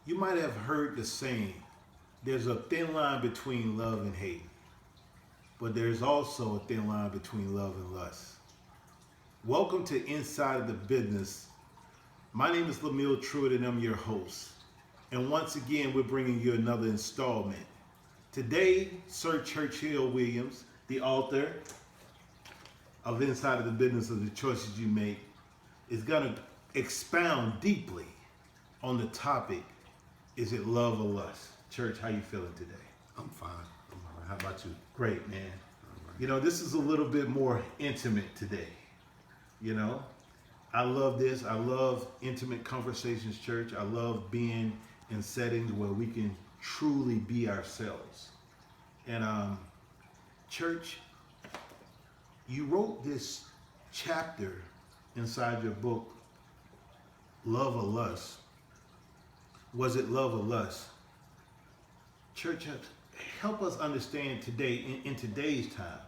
You might have heard the saying, there's a thin line between love and hate, but there's also a thin line between love and lust. Welcome to Inside of the Business. My name is Lamille Truitt and I'm your host. And once again, we're bringing you another installment. Today, Sir Churchill Williams, the author of Inside of the Business of the Choices You Make, is going to expound deeply on the topic, is it love or lust? Church, how you feeling today? I'm fine. I'm all right. How about you? Great, man. All right. You know, this is a little bit more intimate today. You know, I love this. I love intimate conversations, church. I love being in settings where we can truly be ourselves. And church, you wrote this chapter inside your book, Love or Lust. Was it love or lust? Church, help us understand today, in today's time.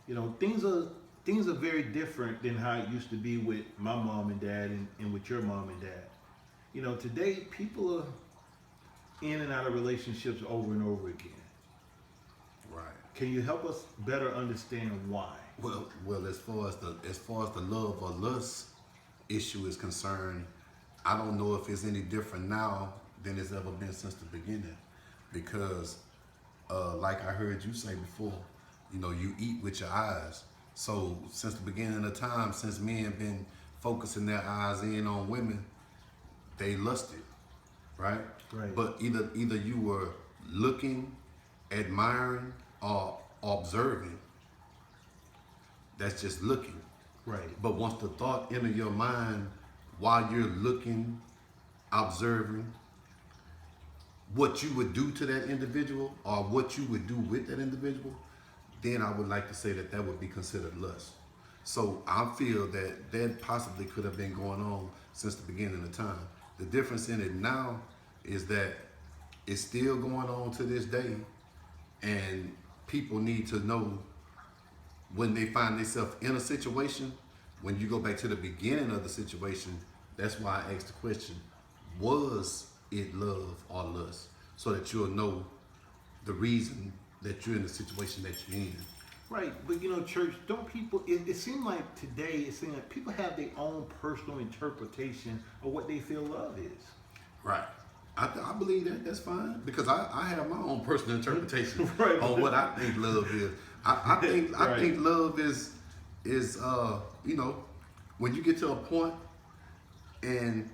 You know, things are very different than how it used to be with my mom and dad and with your mom and dad. You know, today people are in and out of relationships over and over again. Right. Can you help us better understand why? Well, as far as the love or lust issue is concerned, I don't know if it's any different now than it's ever been since the beginning, because, like I heard you say before, you know, you eat with your eyes. So since the beginning of time, since men been focusing their eyes in on women, they lusted, right? Right. But either you were looking, admiring, or observing. That's just looking. Right. But once the thought enter your mind while you're looking, observing, what you would do to that individual or what you would do with that individual, then I would like to say that that would be considered lust. So I feel that possibly could have been going on since the beginning of time. The difference in it now is that it's still going on to this day, and people need to know when they find themselves in a situation, when you go back to the beginning of the situation, that's why I asked the question, was it love or lust? So that you'll know the reason that you're in the situation that you're in. Right, but you know, church, don't people, it seems like today, it seems like people have their own personal interpretation of what they feel love is. Right. I believe that's fine, because I have my own personal interpretation Right. on what I think love is. I think Right. I think love is you know, when you get to a point and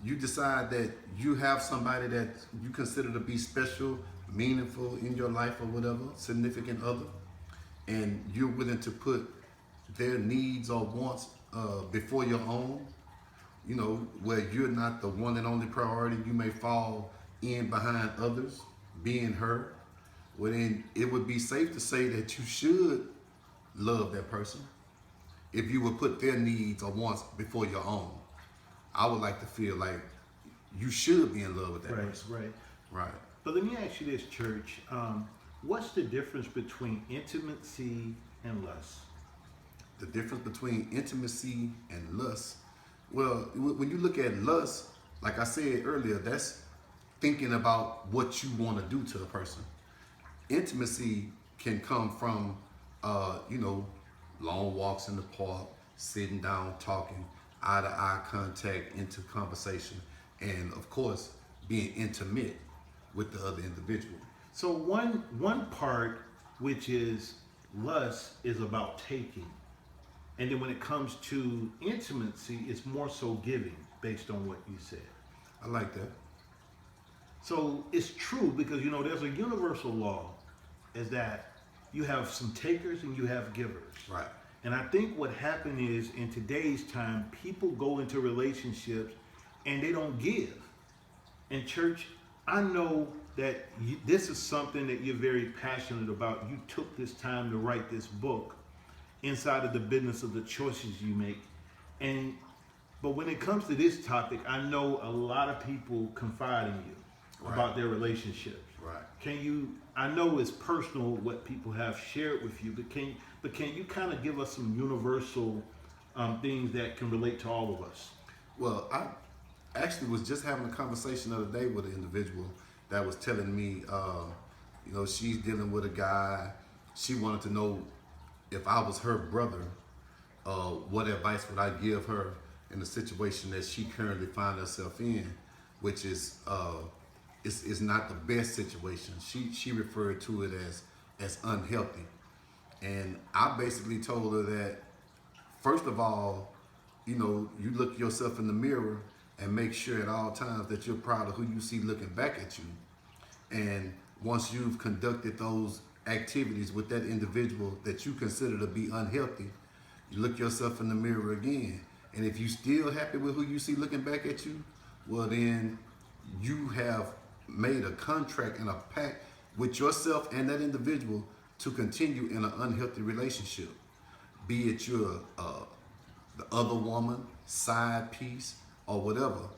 you decide that you have somebody that you consider to be special, meaningful in your life or whatever, significant other, and you're willing to put their needs or wants before your own, you know, where you're not the one and only priority, you may fall in behind others, being her, well then it would be safe to say that you should love that person if you would put their needs or wants before your own. I would like to feel like you should be in love with that person. Right. Right. But let me ask you this, church. What's the difference between intimacy and lust? The difference between intimacy and lust, well, when you look at lust, like I said earlier, that's thinking about what you want to do to a person. Intimacy can come from, you know, long walks in the park, sitting down, talking, eye-to-eye contact, into conversation, and of course, being intimate with the other individual. So one part, which is lust, is about taking. And then when it comes to intimacy, it's more so giving, based on what you said. I like that. So it's true, because you know there's a universal law, is that you have some takers and you have givers. Right. And I think what happened is, in today's time, people go into relationships and they don't give. And church, I know that this is something that you're very passionate about. You took this time to write this book, Inside of the Business of the Choices You Make. But when it comes to this topic, I know a lot of people confide in you Right. about their relationships. Right. I know it's personal what people have shared with you, but can you kind of give us some universal things that can relate to all of us? Well, actually was just having a conversation the other day with an individual that was telling me, she's dealing with a guy. She wanted to know if I was her brother, what advice would I give her in the situation that she currently finds herself in, which is not the best situation. She referred to it as unhealthy, and I basically told her that first of all, you look yourself in the mirror and make sure at all times that you're proud of who you see looking back at you. And once you've conducted those activities with that individual that you consider to be unhealthy, you look yourself in the mirror again. And if you still happy with who you see looking back at you, well then you have made a contract and a pact with yourself and that individual to continue in an unhealthy relationship. Be it you're the other woman, side piece, or whatever.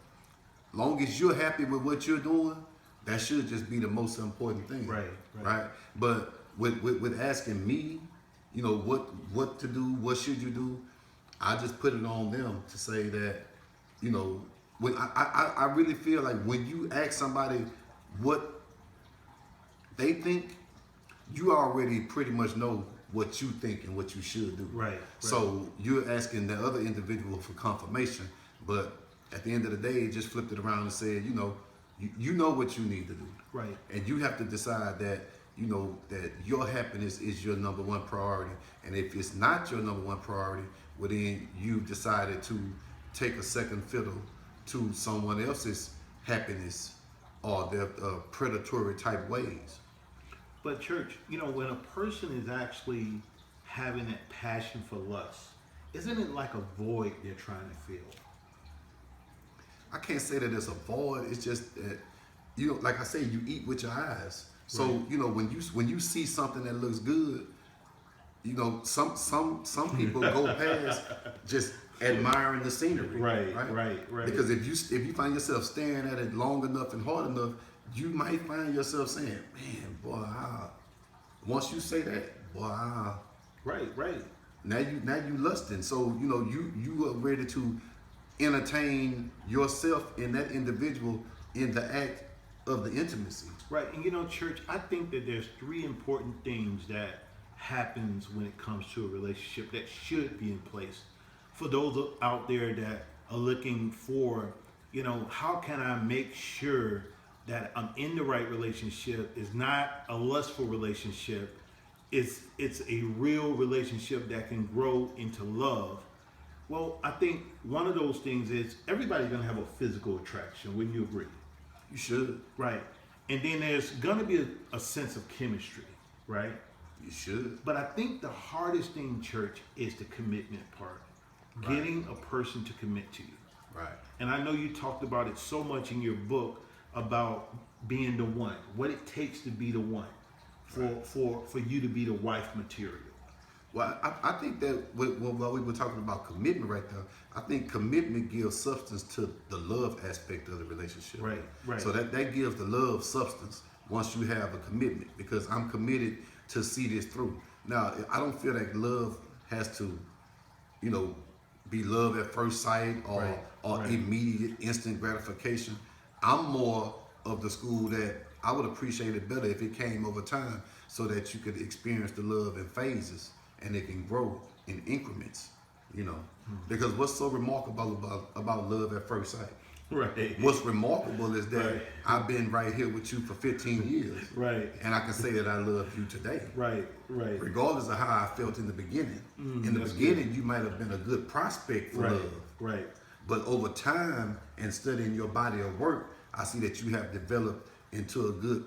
Long as you're happy with what you're doing, that should just be the most important thing. Right. But with asking me, what to do, what should you do, I just put it on them to say that, when I really feel like when you ask somebody what they think, you already pretty much know what you think and what you should do. Right. So you're asking the other individual for confirmation, but at the end of the day, it just flipped it around and said, you know what you need to do. Right. And you have to decide that, that your happiness is your number one priority. And if it's not your number one priority, well then you've decided to take a second fiddle to someone else's happiness or their predatory type ways. But church, when a person is actually having that passion for lust, isn't it like a void they're trying to fill? I can't say that it's a void. It's just that, like I say, you eat with your eyes. So, Right. when you see something that looks good, some people go past just admiring the scenery. Right. Because if you find yourself staring at it long enough and hard enough, you might find yourself saying, "Man, boy, once you say that, boy, Right. now you lusting." So you are ready to entertain yourself in that individual in the act of the intimacy. Right. And church, I think that there's three important things that happens when it comes to a relationship that should be in place for those out there that are looking for, how can I make sure that I'm in the right relationship? It's not a lustful relationship. It's a real relationship that can grow into love. Well, I think one of those things is everybody's going to have a physical attraction. Wouldn't you agree? You should. Right. And then there's going to be a sense of chemistry, right? You should. But I think the hardest thing, church, is the commitment part. Right. Getting a person to commit to you. Right. And I know you talked about it so much in your book about being the one, what it takes to be the one, for you to be the wife material. Well, I think that while we were talking about commitment right there, I think commitment gives substance to the love aspect of the relationship. Right. So that gives the love substance once you have a commitment, because I'm committed to see this through. Now, I don't feel like love has to, be love at first sight or Right. immediate instant gratification. I'm more of the school that I would appreciate it better if it came over time so that you could experience the love in phases and it can grow in increments, because what's so remarkable about love at first sight? Right. What's remarkable is that Right. I've been right here with you for 15 years. Right. And I can say that I love you today. Right. Regardless of how I felt in the beginning. In the that's beginning, you might have been a good prospect for love. Right. But over time and studying your body of work, I see that you have developed into a good,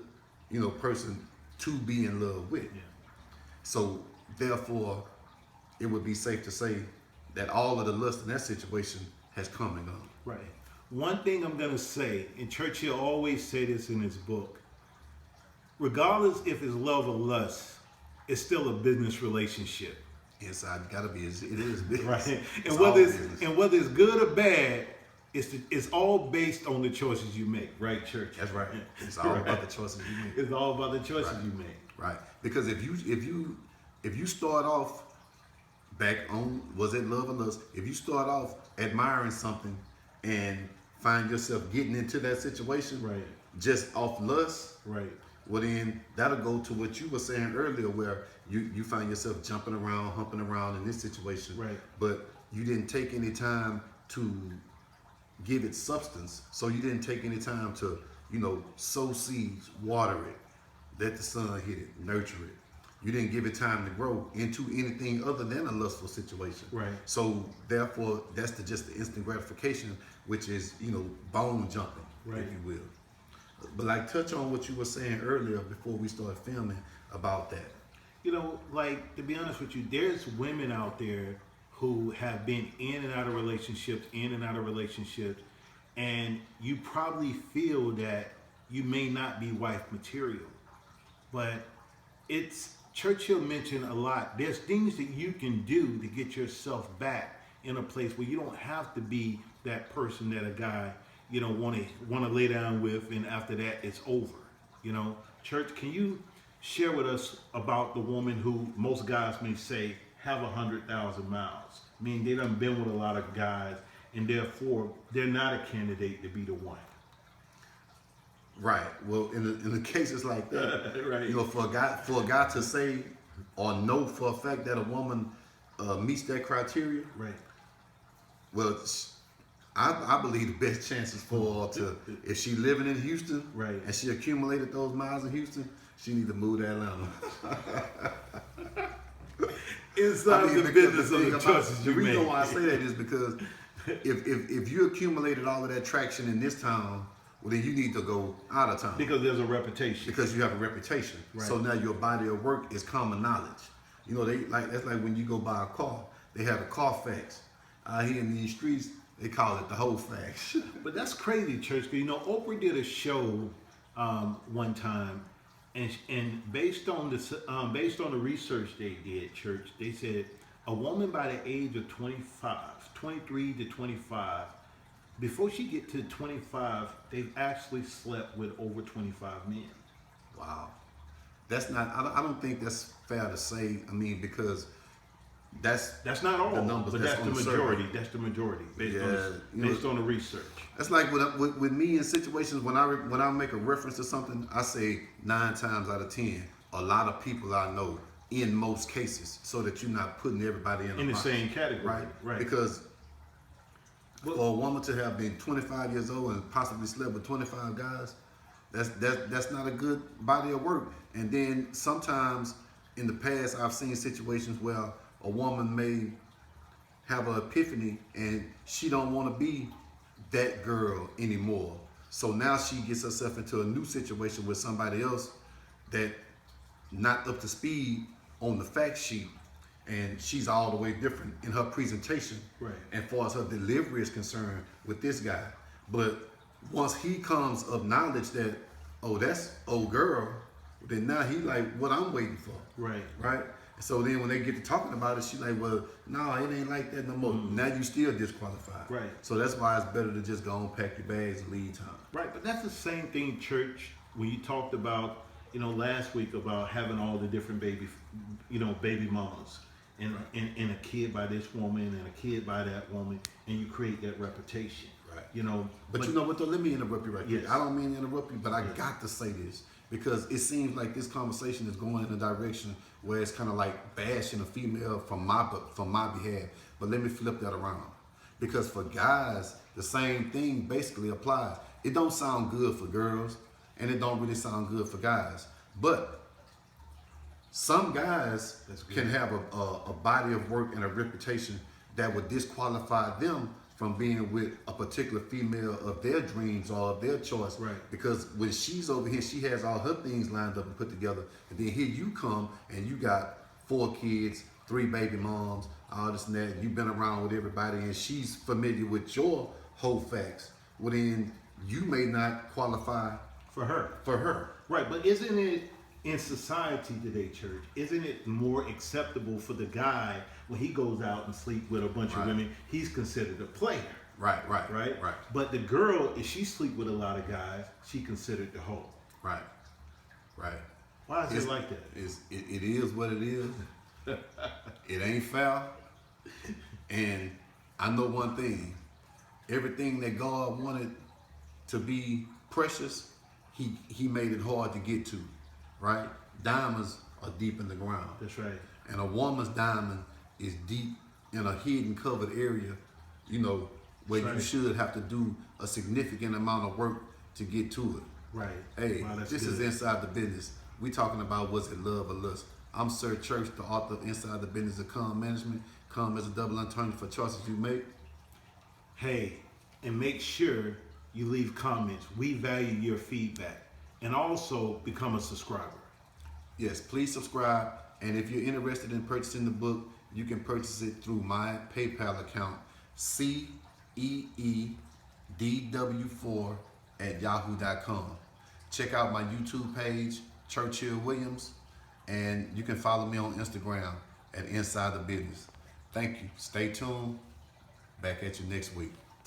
person to be in love with. Yeah. So therefore, it would be safe to say that all of the lust in that situation has come and gone. Right. One thing I'm going to say, and Churchill always say this in his book, regardless if it's love or lust, it's still a business relationship. Inside gotta be, it is business. Right. It's all business. And whether it's good or bad, it's all based on the choices you make, right, Church? That's right. It's all about the choices you make. It's all about the choices you make. Right. Because if you start off back on, was it love or lust? If you start off admiring something and find yourself getting into that situation Right. just off lust, Right. well then that'll go to what you were saying earlier, where you find yourself jumping around, humping around in this situation, Right. but you didn't take any time to give it substance. So you didn't take any time to, sow seeds, water it, let the sun hit it, nurture it. You didn't give it time to grow into anything other than a lustful situation. Right. So therefore, that's just the instant gratification, which is, bone jumping, Right. if you will. But like, touch on what you were saying earlier before we started filming about that. Like, to be honest with you, there's women out there who have been in and out of relationships, and you probably feel that you may not be wife material. But Churchill mentioned a lot. There's things that you can do to get yourself back in a place where you don't have to be that person that a guy, want to lay down with, and after that it's over. Church, can you share with us about the woman who most guys may say have 100,000 miles? I mean, they done been with a lot of guys, and therefore they're not a candidate to be the one. Right. Well, in the cases like that, Right. for a guy to say or know for a fact that a woman meets that criteria, Right. well, I believe the best chances for her to, if she living in Houston, Right. and she accumulated those miles in Houston, she need to move to Atlanta. Inside the because business the of thing the about- choices the you reason make. why I say that is because if you accumulated all of that traction in this town, well, then you need to go out of town Because there's a reputation. because you have a reputation. Right. So now your body of work is common knowledge. That's like when you go buy a car, they have a Carfax. Out here in these streets, they call it the whole fax. But that's crazy, Church. Because Oprah did a show one time, and based on the research they did, Church, they said a woman by the age of 23 to 25, before she get to 25, they've actually slept with over 25 men. Wow. That's not, I don't think that's fair to say. I mean, because that's not all, the numbers but that's that's the on the majority. survey. That's the majority based Yeah, on the research. That's like with me in situations when I make a reference to something, I say 9 times out of 10, a lot of people I know in most cases, so that you're not putting everybody in In the box, same category, right? Because for a woman to have been 25 years old and possibly slept with 25 guys, that's not a good body of work. And then sometimes in the past, I've seen situations where a woman may have an epiphany and she don't want to be that girl anymore. So now she gets herself into a new situation with somebody else that not up to speed on the fact sheet, and she's all the way different in her presentation, Right. and far as her delivery is concerned with this guy. But once he comes of knowledge that, oh, that's old girl, then now he like what I'm waiting for. Right. Right? So then when they get to talking about it, she like, well, no, it ain't like that no more. Now you still disqualified. Right. So that's why it's better to just go and pack your bags and leave town. Right, but that's the same thing, Church, when you talked about, last week about having all the different baby mamas, and a kid by this woman and a kid by that woman, and you create that reputation. Right. But you know what though? Let me interrupt you right Yes. there. I don't mean to interrupt you, but I got to say this because it seems like this conversation is going in a direction where it's kind of like bashing a female from my behalf. But let me flip that around. Because for guys, the same thing basically applies. It don't sound good for girls, and it don't really sound good for guys. But some guys can have a body of work and a reputation that would disqualify them from being with a particular female of their dreams or of their choice. Right. Because when she's over here, she has all her things lined up and put together. And then here you come and you got 4 kids, 3 baby moms, all this and that. And you've been around with everybody and she's familiar with your whole facts. Well, then you may not qualify for her. for her. Right, but isn't it in society today, Church, isn't it more acceptable for the guy when he goes out and sleep with a bunch of Right. women, he's considered a player, Right. right? But the girl, if she sleep with a lot of guys, she considered the hoe. Right. Why is it like that? It is what it is. It ain't fair. And I know one thing. Everything that God wanted to be precious, he made it hard to get to, right? Diamonds are deep in the ground. That's right. And a woman's diamond is deep in a hidden, covered area, where That's you right. should have to do a significant amount of work to get to it. Right. Hey, Wow, that's this is good. Inside the Business. We talking about was it love or lust. I'm Sir Church, the author of Inside the Business of Calm Management. Calm as a double entendre for choices you make. Hey, and make sure you leave comments. We value your feedback. And also become a subscriber. Yes, please subscribe. And if you're interested in purchasing the book, you can purchase it through my PayPal account, CEEDW4@yahoo.com. Check out my YouTube page, Churchill Williams, and you can follow me on Instagram at Inside the Business. Thank you. Stay tuned. Back at you next week.